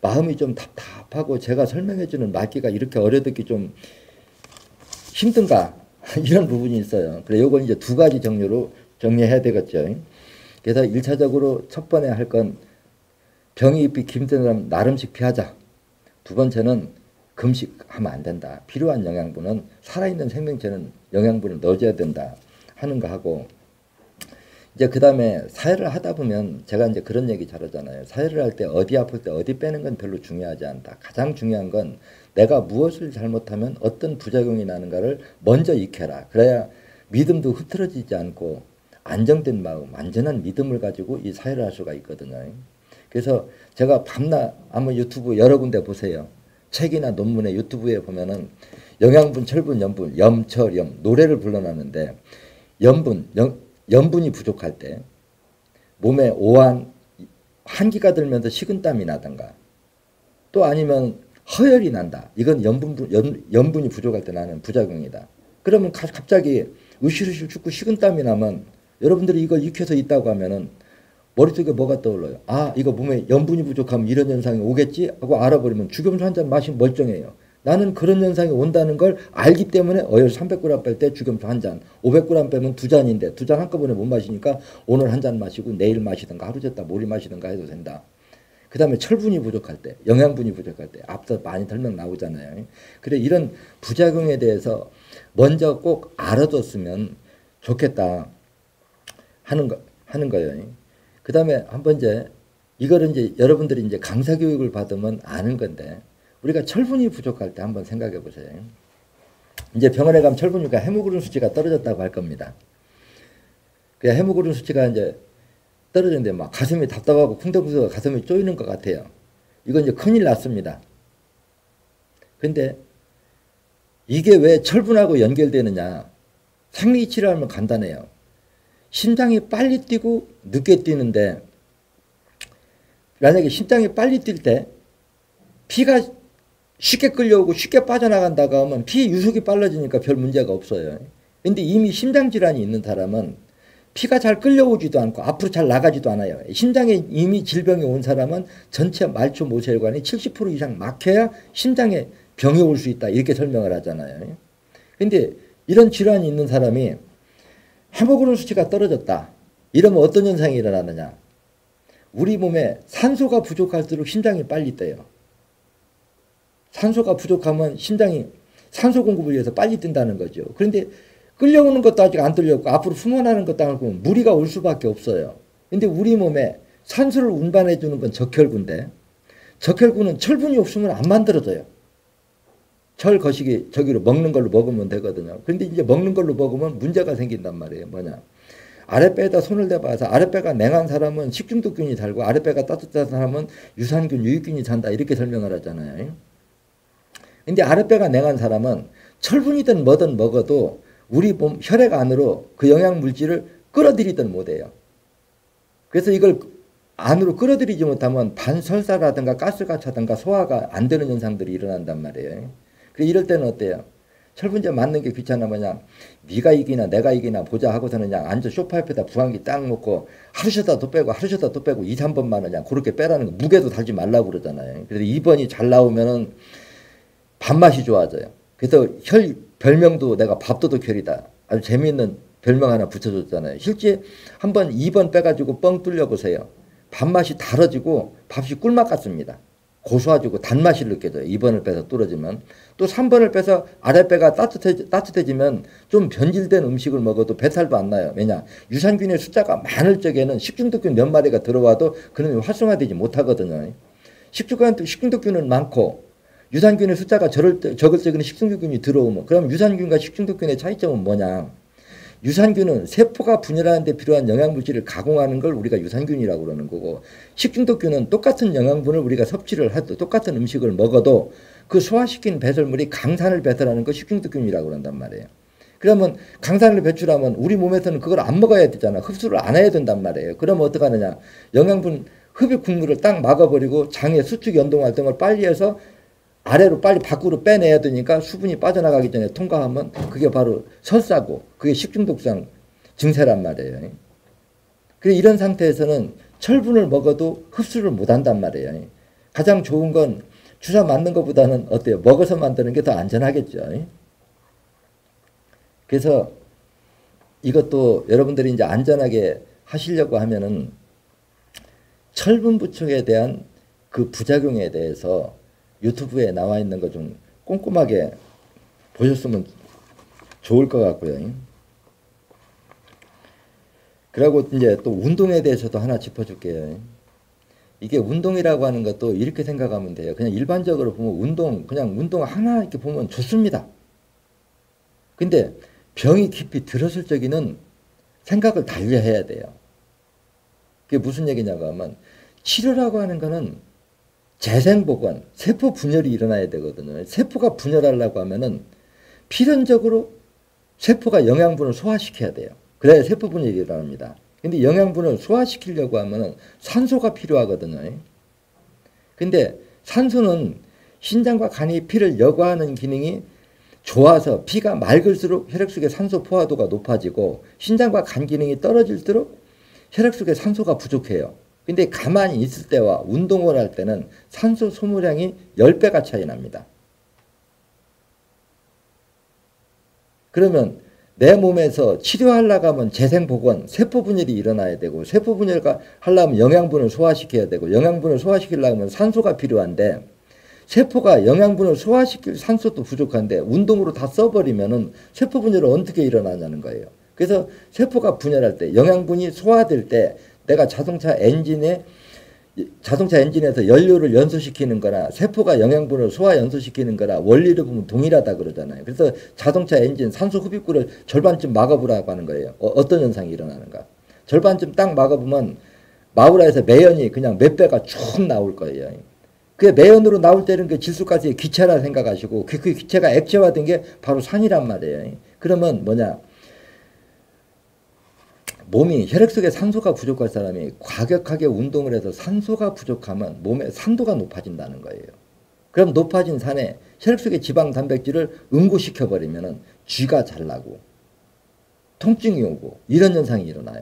마음이 좀 답답하고, 제가 설명해주는 말귀가 이렇게 어려듣기 좀 힘든가 이런 부분이 있어요. 그래 요건 이제 2가지 종류로 정리해야 되겠죠. 그래서 1차적으로 첫 번에 할 건 병이 입히 힘든 사람 나름씩 피하자. 2번째는 금식하면 안 된다. 필요한 영양분은 살아있는 생명체는 영양분을 넣어줘야 된다 하는 거 하고, 이제 그 다음에 사회를 하다 보면 제가 이제 그런 얘기 잘하잖아요. 사회를 할 때 어디 아플 때 어디 빼는 건 별로 중요하지 않다. 가장 중요한 건 내가 무엇을 잘못하면 어떤 부작용이 나는가를 먼저 익혀라. 그래야 믿음도 흐트러지지 않고 안정된 마음, 안전한 믿음을 가지고 이 사회를 할 수가 있거든요. 그래서 제가 밤낮 한번 유튜브 여러 군데 보세요. 책이나 논문에 유튜브에 보면은 영양분, 철분, 염분, 염철염 노래를 불러놨는데 염분이 부족할 때 몸에 오한 한기가 들면서 식은땀이 나든가 또 아니면 허열이 난다. 이건 염분이 부족할 때 나는 부작용이다. 그러면 갑자기 으실으실 춥고 식은땀이 나면 여러분들이 이걸 익혀서 있다고 하면은 머릿속에 뭐가 떠올라요? 아, 이거 몸에 염분이 부족하면 이런 현상이 오겠지 하고 알아버리면 죽염수 한 잔 마시면 멀쩡해요. 나는 그런 현상이 온다는 걸 알기 때문에 어혈 300g 뺄 때 죽염수 한 잔, 500g 빼면 2잔인데 2잔 한꺼번에 못 마시니까 오늘 한 잔 마시고 내일 마시든가 하루 졌다 모레 마시든가 해도 된다. 그 다음에 철분이 부족할 때, 영양분이 부족할 때 앞서 많이 설명 나오잖아요. 그래 이런 부작용에 대해서 먼저 꼭 알아뒀으면 좋겠다 하는 거예요. 그 다음에 한번 이거를 이제 여러분들이 이제 강사 교육을 받으면 아는 건데, 우리가 철분이 부족할 때 한번 생각해 보세요. 이제 병원에 가면 철분이니까 헤모글로빈 수치가 떨어졌다고 할 겁니다. 그 헤모글로빈 수치가 이제 떨어졌는데 막 가슴이 답답하고 쿵덕쿵덕 가슴이 쪼이는 것 같아요. 이건 이제 큰일 났습니다. 근데 이게 왜 철분하고 연결되느냐? 생리치료 하면 간단해요. 심장이 빨리 뛰고 늦게 뛰는데, 만약에 심장이 빨리 뛸 때 피가 쉽게 끌려오고 쉽게 빠져나간다고 하면 피 유속이 빨라지니까 별 문제가 없어요. 근데 이미 심장질환이 있는 사람은 피가 잘 끌려오지도 않고 앞으로 잘 나가지도 않아요. 심장에 이미 질병이 온 사람은 전체 말초 모세혈관이 70% 이상 막혀야 심장에 병이 올 수 있다. 이렇게 설명을 하잖아요. 근데 이런 질환이 있는 사람이 헤모글로빈 수치가 떨어졌다. 이러면 어떤 현상이 일어나느냐. 우리 몸에 산소가 부족할수록 심장이 빨리 뛰어요. 산소가 부족하면 심장이 산소 공급을 위해서 빨리 뛴다는 거죠. 그런데 끌려오는 것도 아직 안 뚫렸고 앞으로 풍원하는 것도 안 하고 무리가 올 수밖에 없어요. 근데 우리 몸에 산소를 운반해 주는 건 적혈구인데 적혈구는 철분이 없으면 안 만들어져요. 철 거시기 저기로 먹는 걸로 먹으면 되거든요. 그런데 이제 먹는 걸로 먹으면 문제가 생긴단 말이에요. 뭐냐. 아랫배에다 손을 대봐서 아랫배가 냉한 사람은 식중독균이 살고 아랫배가 따뜻한 사람은 유산균, 유익균이 산다. 이렇게 설명을 하잖아요. 근데 아랫배가 냉한 사람은 철분이든 뭐든 먹어도 우리 몸 혈액 안으로 그 영양물질을 끌어들이든 못해요. 그래서 이걸 안으로 끌어들이지 못하면 반설사라든가 가스가차든가 소화가 안 되는 현상들이 일어난단 말이에요. 그래서 이럴 때는 어때요? 철분제 맞는 게 귀찮아 그냥 네가 이기나 내가 이기나 보자 하고서는 그냥 앉아 소파 옆에다 부항기 딱 놓고 하루 쉬다 또 빼고 하루 쉬다 또 빼고 2, 3번만 그냥 그렇게 빼라는 거. 무게도 달지 말라고 그러잖아요. 그래서 2번이 잘 나오면은 밥맛이 좋아져요. 그래서 별명도 내가 밥도둑혈이다. 아주 재미있는 별명 하나 붙여줬잖아요. 실제 한번 2번 빼가지고 뻥 뚫려보세요. 밥맛이 달아지고 밥이 꿀맛 같습니다. 고소해지고 단맛이 느껴져요. 2번을 빼서 뚫어지면. 또 3번을 빼서 아랫배가 따뜻해지면 좀 변질된 음식을 먹어도 배탈도 안 나요. 왜냐? 유산균의 숫자가 많을 적에는 식중독균 몇 마리가 들어와도 그놈이 활성화되지 못하거든요. 식중독균은 많고 유산균의 숫자가 적을 적에는 식중독균이 들어오면 그럼 유산균과 식중독균의 차이점은 뭐냐? 유산균은 세포가 분열하는 데 필요한 영양물질을 가공하는 걸 우리가 유산균이라고 그러는 거고 식중독균은 똑같은 영양분을 우리가 섭취를 해도 똑같은 음식을 먹어도 그 소화시킨 배설물이 강산을 배설하는 거 식중독균이라고 그런단 말이에요. 그러면 강산을 배출하면 우리 몸에서는 그걸 안 먹어야 되잖아. 흡수를 안 해야 된단 말이에요. 그러면 어떡하느냐. 영양분 흡입 국물을 딱 막아버리고 장의 수축 연동 활동을 빨리 해서 아래로 빨리 밖으로 빼내야 되니까 수분이 빠져나가기 전에 통과하면 그게 바로 설사고 그게 식중독성 증세란 말이에요. 그래서 이런 상태에서는 철분을 먹어도 흡수를 못한단 말이에요. 가장 좋은 건 주사 맞는 것보다는 어때요? 먹어서 만드는 게 더 안전하겠죠. 그래서 이것도 여러분들이 이제 안전하게 하시려고 하면은 철분 부족에 대한 그 부작용에 대해서 유튜브에 나와 있는 거 좀 꼼꼼하게 보셨으면 좋을 것 같고요. 그리고 이제 또 운동에 대해서도 하나 짚어줄게요. 이게 운동이라고 하는 것도 이렇게 생각하면 돼요. 그냥 일반적으로 보면 그냥 운동 하나 이렇게 보면 좋습니다. 근데 병이 깊이 들었을 적에는 생각을 달리 해야 돼요. 그게 무슨 얘기냐고 하면 치료라고 하는 거는 재생복원, 세포 분열이 일어나야 되거든요. 세포가 분열하려고 하면은 필연적으로 세포가 영양분을 소화시켜야 돼요. 그래야 세포 분열이 일어납니다. 근데 영양분을 소화시키려고 하면은 산소가 필요하거든요. 근데 산소는 신장과 간이 피를 여과하는 기능이 좋아서 피가 맑을수록 혈액 속의 산소 포화도가 높아지고 신장과 간 기능이 떨어질수록 혈액 속에 산소가 부족해요. 근데 가만히 있을 때와 운동을 할 때는 산소 소모량이 10배가 차이 납니다. 그러면 내 몸에서 치료하려고 하면 재생복원, 세포분열이 일어나야 되고 세포분열을 하려면 영양분을 소화시켜야 되고 영양분을 소화시키려고 하면 산소가 필요한데 세포가 영양분을 소화시킬 산소도 부족한데 운동으로 다 써버리면 세포분열은 어떻게 일어나냐는 거예요. 그래서 세포가 분열할 때 영양분이 소화될 때 내가 자동차 엔진에서 연료를 연소시키는 거나 세포가 영양분을 소화 연소시키는 거나 원리를 보면 동일하다 그러잖아요. 그래서 자동차 엔진 산소 흡입구를 절반쯤 막아보라고 하는 거예요. 어떤 현상이 일어나는가. 절반쯤 딱 막아보면 마우라에서 매연이 그냥 몇 배가 쭉 나올 거예요. 그 매연으로 나올 때는 그 질소가스의 기체라 생각하시고 그 기체가 액체화된 게 바로 산이란 말이에요. 그러면 뭐냐. 몸이 혈액 속에 산소가 부족할 사람이 과격하게 운동을 해서 산소가 부족하면 몸의 산도가 높아진다는 거예요. 그럼 높아진 산에 혈액 속의 지방 단백질을 응고시켜버리면 쥐가 잘 나고 통증이 오고 이런 현상이 일어나요.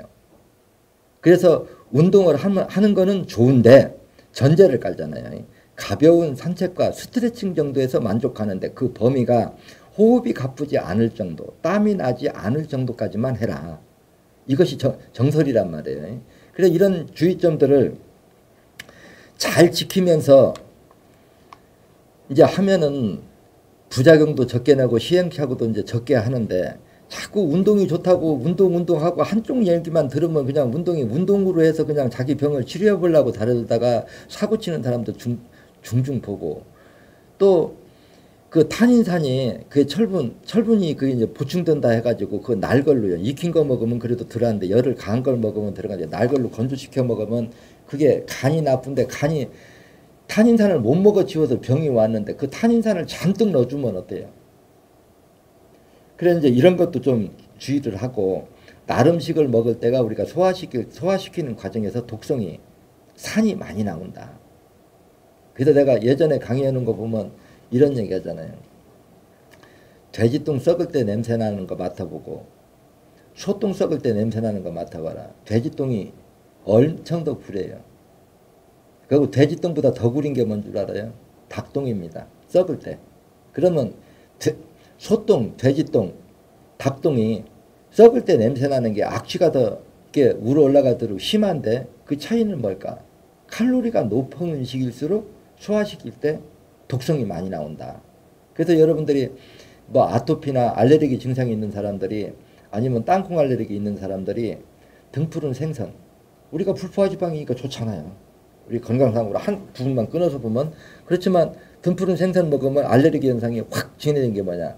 그래서 운동을 하는 거는 좋은데 전제를 깔잖아요. 가벼운 산책과 스트레칭 정도에서 만족하는데 그 범위가 호흡이 가쁘지 않을 정도, 땀이 나지 않을 정도까지만 해라. 이것이 정설이란 말이에요. 그래서 이런 주의점들을 잘 지키면서 이제 하면은 부작용도 적게 나고 시행착오도 이제 적게 하는데 자꾸 운동이 좋다고 운동하고 한쪽 얘기만 들으면 그냥 운동이 운동으로 해서 그냥 자기 병을 치료해 보려고 다르다가 사고 치는 사람도 중중 보고 또 그 탄인산이 그 철분이 그 이제 보충된다 해가지고 그 날 걸로요. 익힌 거 먹으면 그래도 덜한데 열을 가한 걸 먹으면 들어가는데 날 걸로 건조시켜 먹으면 그게 간이 나쁜데 간이 탄인산을 못 먹어 치워서 병이 왔는데 그 탄인산을 잔뜩 넣어주면 어때요? 그래서 이제 이런 것도 좀 주의를 하고 날 음식을 먹을 때가 우리가 소화시키는 과정에서 독성이 산이 많이 나온다. 그래서 내가 예전에 강의하는 거 보면 이런 얘기 하잖아요. 돼지똥 썩을 때 냄새 나는 거 맡아보고 소똥 썩을 때 냄새 나는 거 맡아봐라. 돼지똥이 엄청 더 구려요. 그리고 돼지똥보다 더 구린 게 뭔 줄 알아요? 닭똥입니다. 썩을 때. 그러면 소똥, 돼지똥, 닭똥이 썩을 때 냄새 나는 게 악취가 더 이렇게 우러 올라가도록 심한데 그 차이는 뭘까? 칼로리가 높은 음식일수록 소화시킬 때 독성이 많이 나온다. 그래서 여러분들이 뭐 아토피나 알레르기 증상이 있는 사람들이 아니면 땅콩 알레르기 있는 사람들이 등푸른 생선 우리가 불포화 지방이니까 좋잖아요. 우리 건강상으로 한 부분만 끊어서 보면 그렇지만 등푸른 생선 먹으면 알레르기 현상이 확 진해진 게 뭐냐.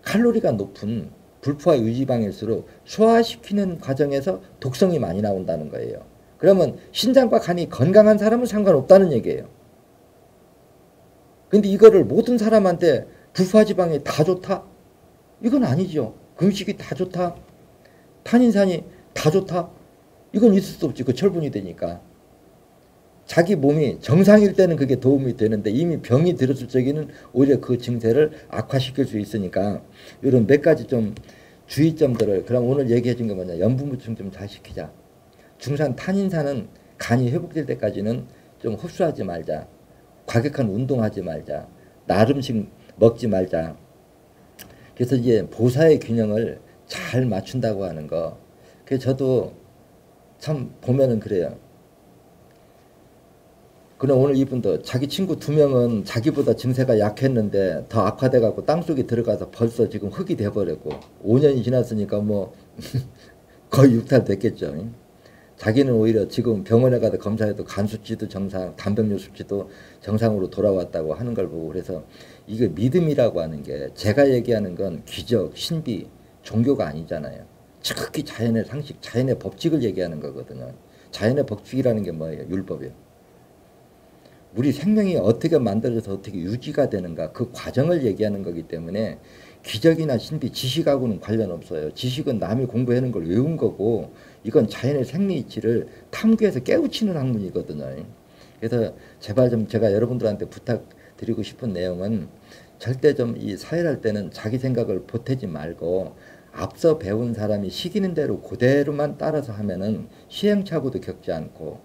칼로리가 높은 불포화 유지방일수록 소화시키는 과정에서 독성이 많이 나온다는 거예요. 그러면 신장과 간이 건강한 사람은 상관없다는 얘기예요. 근데 이거를 모든 사람한테 불포화 지방이 다 좋다? 이건 아니죠. 금식이 다 좋다? 탄인산이 다 좋다? 이건 있을 수 없지. 그 철분이 되니까. 자기 몸이 정상일 때는 그게 도움이 되는데 이미 병이 들었을 적에는 오히려 그 증세를 악화시킬 수 있으니까 이런 몇 가지 좀 주의점들을 그럼 오늘 얘기해 준 게 뭐냐. 염분 보충 좀 잘 시키자. 중산 탄인산은 간이 회복될 때까지는 좀 흡수하지 말자. 과격한 운동하지 말자. 날 음식 먹지 말자. 그래서 이제 보사의 균형을 잘 맞춘다고 하는 거. 그래서 저도 참 보면은 그래요. 그럼 오늘 이분도 자기 친구 2명은 자기보다 증세가 약했는데 더 악화돼갖고 땅속에 들어가서 벌써 지금 흙이 돼버렸고 5년이 지났으니까 뭐 거의 육탈 됐겠죠. 자기는 오히려 지금 병원에 가서 검사해도 간 수치도 정상, 단백뇨 수치도 정상으로 돌아왔다고 하는 걸 보고 그래서 이게 믿음이라고 하는 게 제가 얘기하는 건 기적, 신비, 종교가 아니잖아요. 지극히 자연의 상식, 자연의 법칙을 얘기하는 거거든요. 자연의 법칙이라는 게 뭐예요? 율법이요. 우리 생명이 어떻게 만들어져서 어떻게 유지가 되는가 그 과정을 얘기하는 거기 때문에 기적이나 신비, 지식하고는 관련 없어요. 지식은 남이 공부하는 걸 외운 거고 이건 자연의 생리이치를 탐구해서 깨우치는 학문이거든요. 그래서 제발 좀 제가 여러분들한테 부탁드리고 싶은 내용은 절대 좀 이 사회할 때는 자기 생각을 보태지 말고 앞서 배운 사람이 시키는 대로 그대로만 따라서 하면은 시행착오도 겪지 않고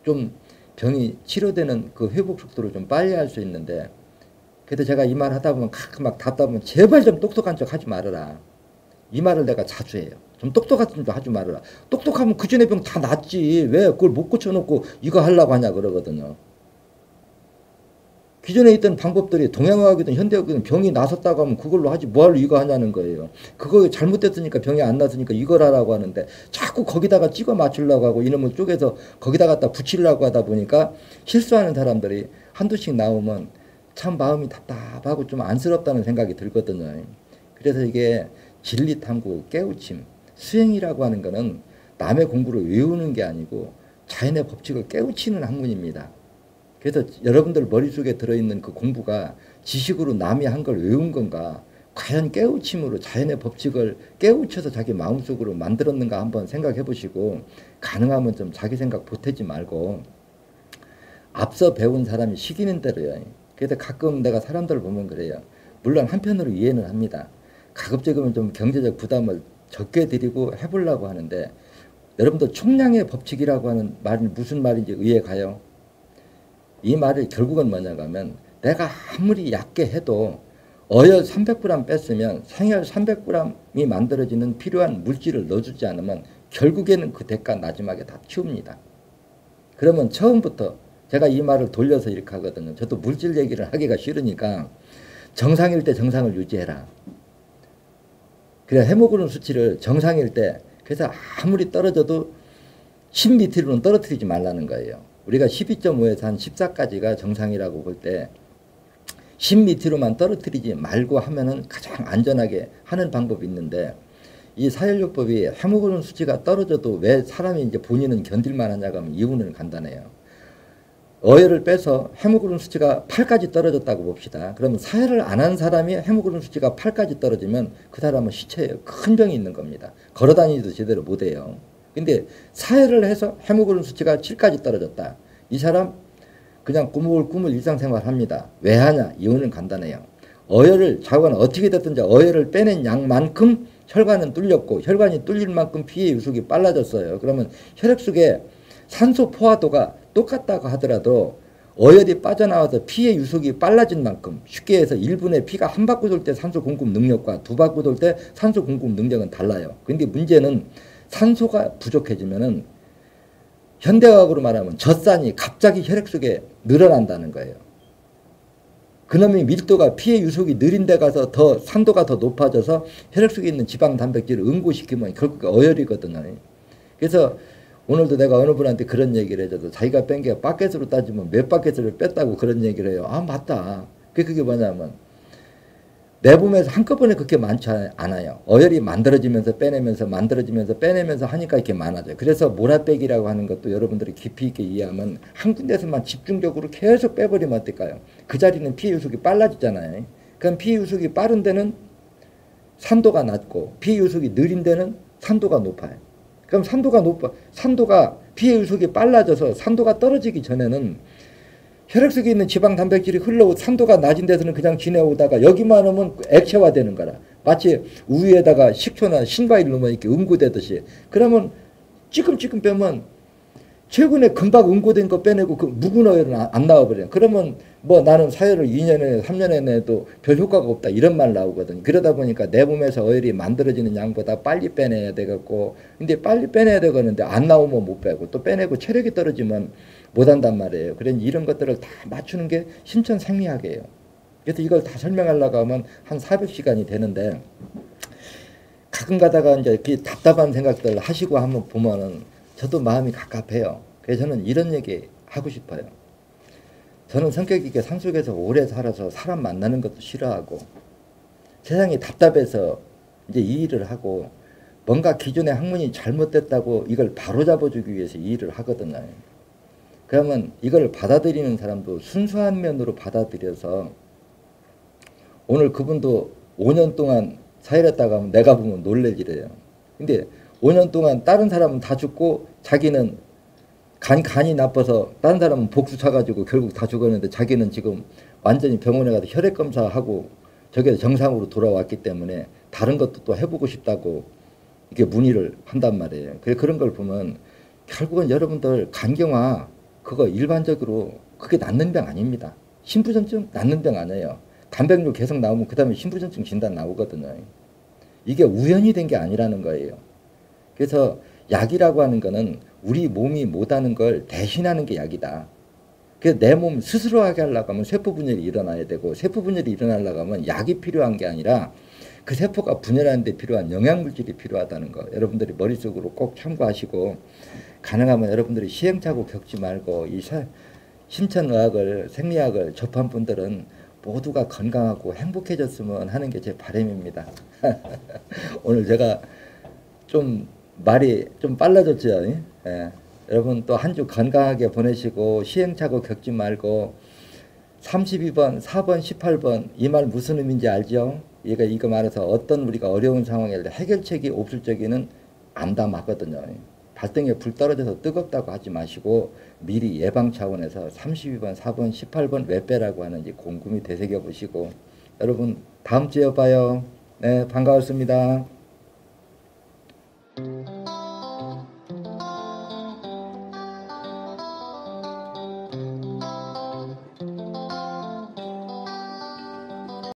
좀 병이 치료되는 그 회복 속도를 좀 빨리 할 수 있는데 그래도 제가 이 말 하다 보면 가끔 막 답답하면 제발 좀 똑똑한 척 하지 말아라. 이 말을 내가 자주 해요. 좀 똑똑한 척 하지 말아라. 똑똑하면 그 전에 병 다 낫지. 왜 그걸 못 고쳐놓고 이거 하려고 하냐 그러거든요. 기존에 있던 방법들이 동양의학이든 현대의학이든 병이 나섰다고 하면 그걸로 하지 뭐하러 이거 하냐는 거예요. 그거 잘못됐으니까 병이 안 났으니까 이걸 하라고 하는데 자꾸 거기다가 찍어 맞추려고 하고 이놈을 쪼개서 거기다 갖다 붙이려고 하다 보니까 실수하는 사람들이 한두씩 나오면 참 마음이 답답하고 좀 안쓰럽다는 생각이 들거든요. 그래서 이게 진리 탐구, 깨우침, 수행이라고 하는 거는 남의 공부를 외우는 게 아니고 자연의 법칙을 깨우치는 학문입니다. 그래서 여러분들 머릿속에 들어있는 그 공부가 지식으로 남이 한 걸 외운 건가 과연 깨우침으로 자연의 법칙을 깨우쳐서 자기 마음속으로 만들었는가 한번 생각해 보시고 가능하면 좀 자기 생각 보태지 말고 앞서 배운 사람이 시키는 대로요. 그래서 가끔 내가 사람들을 보면 그래요. 물론 한편으로 이해는 합니다. 가급적이면 좀 경제적 부담을 적게 드리고 해보려고 하는데 여러분들 총량의 법칙이라고 하는 말이 무슨 말인지 이해 가요? 이 말이 결국은 뭐냐고 하면 내가 아무리 얕게 해도 어혈 300g 뺐으면 생혈 300g이 만들어지는 필요한 물질을 넣어주지 않으면 결국에는 그 대가 마지막에 다 치웁니다. 그러면 처음부터 제가 이 말을 돌려서 이렇게 하거든요. 저도 물질 얘기를 하기가 싫으니까 정상일 때 정상을 유지해라. 그래 헤모글로빈 수치를 정상일 때 그래서 아무리 떨어져도 10 밑으로는 떨어뜨리지 말라는 거예요. 우리가 12.5에서 한 14까지가 정상이라고 볼 때 10 밑으로만 떨어뜨리지 말고 하면은 가장 안전하게 하는 방법이 있는데 이 사혈요법이 헤모글로빈 수치가 떨어져도 왜 사람이 이제 본인은 견딜만 하냐고 하면 이유는 간단해요. 어혈을 빼서 헤모글로빈 수치가 8까지 떨어졌다고 봅시다. 그러면 사혈을 안 한 사람이 헤모글로빈 수치가 8까지 떨어지면 그 사람은 시체예요. 큰 병이 있는 겁니다. 걸어다니지도 제대로 못해요. 근데 사혈을 해서 헤모글로빈 수치가 7까지 떨어졌다. 이 사람 그냥 꾸물꾸물 일상생활 합니다. 왜 하냐? 이유는 간단해요. 어혈을 자관 어떻게 됐든지 어혈을 빼낸 양만큼 혈관은 뚫렸고 혈관이 뚫릴 만큼 피의 유속이 빨라졌어요. 그러면 혈액 속에 산소 포화도가 똑같다고 하더라도 어혈이 빠져나와서 피의 유속이 빨라진 만큼 쉽게 해서 1분에 피가 한 바퀴 돌 때 산소 공급 능력과 두 바퀴 돌 때 산소 공급 능력은 달라요. 근데 문제는 산소가 부족해지면은 현대과학으로 말하면 젖산이 갑자기 혈액 속에 늘어난다는 거예요. 그놈의 밀도가 피의 유속이 느린 데 가서 더 산도가 더 높아져서 혈액 속에 있는 지방 단백질을 응고시키면 결국 어혈이거든요. 그래서 오늘도 내가 어느 분한테 그런 얘기를 해줘도 자기가 뺀 게 바켓으로 따지면 몇 바켓을 뺐다고 그런 얘기를 해요. 아 맞다. 그게 뭐냐면 내 몸에서 한꺼번에 그렇게 많지 않아요. 어혈이 만들어지면서 빼내면서 만들어지면서 빼내면서 하니까 이렇게 많아져요. 그래서 몰아빼기라고 하는 것도 여러분들이 깊이 있게 이해하면 한 군데서만 집중적으로 계속 빼버리면 어떨까요? 그 자리는 피의 유속이 빨라지잖아요. 그럼 피의 유속이 빠른 데는 산도가 낮고 피의 유속이 느린 데는 산도가 높아요. 그럼 산도가 피의 유속이 빨라져서 산도가 떨어지기 전에는 혈액 속에 있는 지방 단백질이 흘러오 산도가 낮은 데서는 그냥 지내오다가 여기만 오면 액체화되는 거라. 마치 우유에다가 식초나 신과일 넣으면 이렇게 응고되듯이. 그러면 찌끔찌끔 빼면 최근에 금방 응고된 거 빼내고 그 묵은 어혈은 안 나와버려요. 그러면 뭐 나는 사혈을 2년에 3년에 내도 별 효과가 없다 이런 말 나오거든요. 그러다 보니까 내 몸에서 어혈이 만들어지는 양보다 빨리 빼내야 되겠고 근데 빨리 빼내야 되겠는데 안 나오면 못 빼고 또 빼내고 체력이 떨어지면 못한단 말이에요. 그래서 이런 것들을 다 맞추는 게 신천생리학이에요. 그래서 이걸 다 설명하려고 하면 한 400시간이 되는데 가끔 가다가 이제 이렇게 답답한 생각들 하시고 한번 보면은 저도 마음이 갑갑해요. 그래서 저는 이런 얘기 하고 싶어요. 저는 성격이 이렇게 산속에서 오래 살아서 사람 만나는 것도 싫어하고 세상이 답답해서 이제 이 일을 하고 뭔가 기존의 학문이 잘못됐다고 이걸 바로잡아주기 위해서 이 일을 하거든요. 그러면 이걸 받아들이는 사람도 순수한 면으로 받아들여서 오늘 그분도 5년 동안 사일했다가 하면 내가 보면 놀래지래요. 근데 5년 동안 다른 사람은 다 죽고 자기는 간이 나빠서 다른 사람은 복수 차가지고 결국 다 죽었는데 자기는 지금 완전히 병원에 가서 혈액 검사하고 저게 정상으로 돌아왔기 때문에 다른 것도 또 해보고 싶다고 이렇게 문의를 한단 말이에요. 그런 걸 보면 결국은 여러분들 간경화 그거 일반적으로 그게 낫는 병 아닙니다. 심부전증 낫는 병 아니에요. 단백뇨 계속 나오면 그 다음에 심부전증 진단 나오거든요. 이게 우연이 된 게 아니라는 거예요. 그래서 약이라고 하는 거는 우리 몸이 못하는 걸 대신하는 게 약이다. 그래서 내 몸 스스로 하게 하려고 하면 세포 분열이 일어나야 되고 세포 분열이 일어나려고 하면 약이 필요한 게 아니라 그 세포가 분열하는 데 필요한 영양물질이 필요하다는 거 여러분들이 머릿속으로 꼭 참고하시고 가능하면 여러분들이 시행착오 겪지 말고 이 신천의학을 생리학을 접한 분들은 모두가 건강하고 행복해졌으면 하는 게 제 바람입니다. 오늘 제가 좀 말이 좀 빨라졌죠. 예. 여러분 또 한 주 건강하게 보내시고 시행착오 겪지 말고 32번, 4번, 18번 이 말 무슨 의미인지 알죠? 이거 말해서 어떤 우리가 어려운 상황에 해결책이 없을 적에는 암담하거든요. 발등에 불 떨어져서 뜨겁다고 하지 마시고 미리 예방 차원에서 32번, 4번, 18번 왜 빼라고 하는지 곰곰이 되새겨 보시고 여러분 다음 주에 봐요. 네, 반가웠습니다.